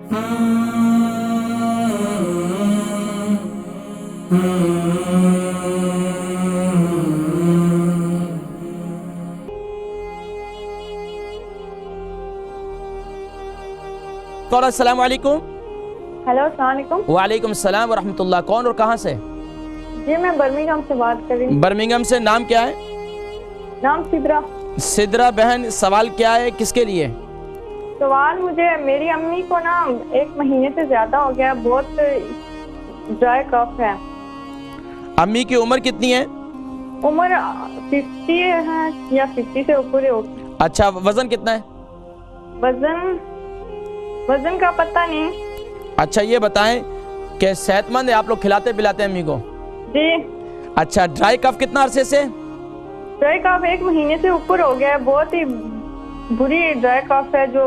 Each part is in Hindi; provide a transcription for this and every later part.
अस्सलाम वालेकुम। हेलो, अस्सलाम वालेकुम। वालेकुम सलाम वरहमतुल्लाह। कौन और कहाँ से? जी, मैं बर्मिंघम से बात कर रही हूँ। बर्मिंघम से। नाम क्या है? नाम सिद्रा। सिद्रा बहन, सवाल क्या है, किसके लिए? सवाल मुझे, मेरी अम्मी को ना 1 महीने से ज्यादा हो गया, बहुत ड्राई कफ है। अम्मी की उम्र कितनी है? उम्र 50 है या 50 से ऊपर है। अच्छा, वजन कितना है? वजन का पता नहीं। अच्छा, ये बताएं कि सेहतमंद है, आप लोग खिलाते पिलाते हैं अम्मी को? जी। अच्छा, ड्राई कफ कितना अरसे से? ड्राई कफ 1 महीने से ऊपर हो गया है, बहुत ही बुरी ड्राई कफ है जो।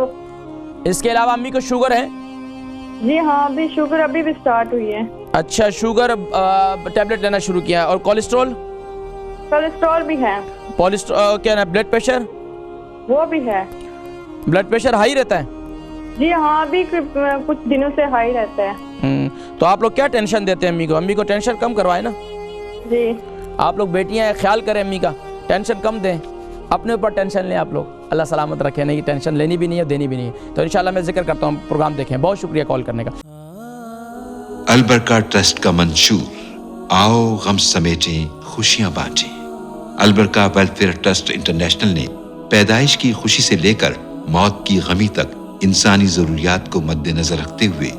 इसके अलावा अम्मी को शुगर है? जी हाँ, अभी शुगर अभी भी स्टार्ट हुई है। अच्छा, शुगर टैबलेट लेना शुरू किया। और कोलेस्ट्रॉल? कोलेस्ट्रॉल भी है। क्या ना, ब्लड प्रेशर? वो भी है। ब्लड प्रेशर हाई रहता है? जी हाँ, अभी कुछ दिनों से हाई रहता है। तो आप लोग क्या टेंशन देते हैं अम्मी को? अम्मी को टेंशन कम करवाए ना जी। आप लोग बेटियां हैं, ख्याल करें अम्मी का, टेंशन कम दें, अपने ऊपर टेंशन लें आप लोग। अल्लाह सलामत रखे, नहीं टेंशन लेनी भी नहीं है, देनी भी नहीं है। तो इंशाल्लाह मैं जिक्र करता हूँ, प्रोग्राम देखें। बहुत शुक्रिया कॉल करने का। अल बरका ट्रस्ट का मंशूर, आओ गम समेटें खुशियां बांटें। अल बरका वेलफेयर ट्रस्ट इंटरनेशनल ने पैदाइश की खुशी से लेकर मौत की गमी तक इंसानी जरूरियात को मद्देनजर रखते हुए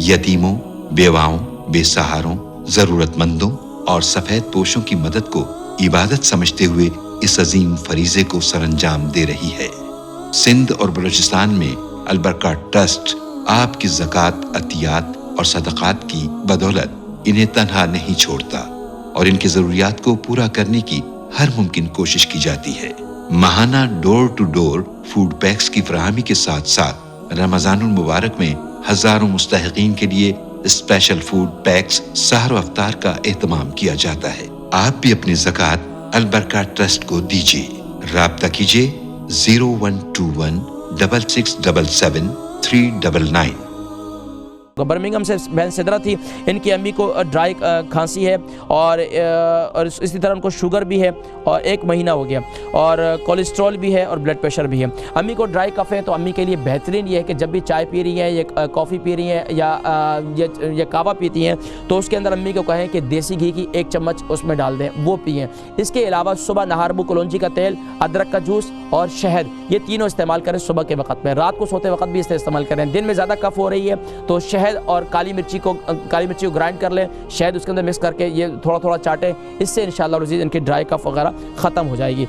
यतीमों, बेवाओं, बेसहारों, जरूरतमंदों और सफेद पोशों की मदद को इबादत समझते हुए इस अजीम फरीजे को सरअंजाम दे रही है। सिंध और बलूचिस्तान में अल बरका ट्रस्ट आपकी ज़कात, अतियात और सदक़ात की बदौलत इन्हें तन्हा नहीं छोड़ता और इनकी जरूरियात को पूरा करने की हर मुमकिन कोशिश की जाती है। माहाना door to door food packs की फराहमी के साथ साथ रमजानुल मुबारक में हजारों मुस्तहिकीन के लिए स्पेशल फूड पैक्स सहर व अफ्तार का एहतमाम किया जाता है। आप भी अपनी ज़कात अल बरका ट्रस्ट को दीजिए। राब्ता कीजिए 0121 6677 399। बर्मिंघम से बहन सिद्रा थी, इनकी अम्मी को ड्राई खांसी है और इसी तरह उनको शुगर भी है और 1 महीना हो गया, और कोलेस्ट्रॉल भी है और ब्लड प्रेशर भी है। अम्मी को ड्राई कफ है, तो अम्मी के लिए बेहतरीन ये है कि जब भी चाय पी रही है या कॉफ़ी पी रही है या कावा पीती हैं, तो उसके अंदर अम्मी को कहें कि देसी घी की 1 चम्मच उसमें डाल दें, वो पिएँ। इसके अलावा सुबह नहारबू कलौंजी का तेल, अदरक का जूस और शहद, ये तीनों इस्तेमाल करें सुबह के वक्त में। रात को सोते वक्त भी इसे इस्तेमाल करें। दिन में ज़्यादा कफ हो रही है तो शहद और काली मिर्ची को ग्राइंड कर लें, शहद उसके अंदर मिक्स करके ये थोड़ा थोड़ा चाटें। इससे इंशाअल्लाह रज़ीज़ इनकी ड्राई कफ वगैरह ख़त्म हो जाएगी।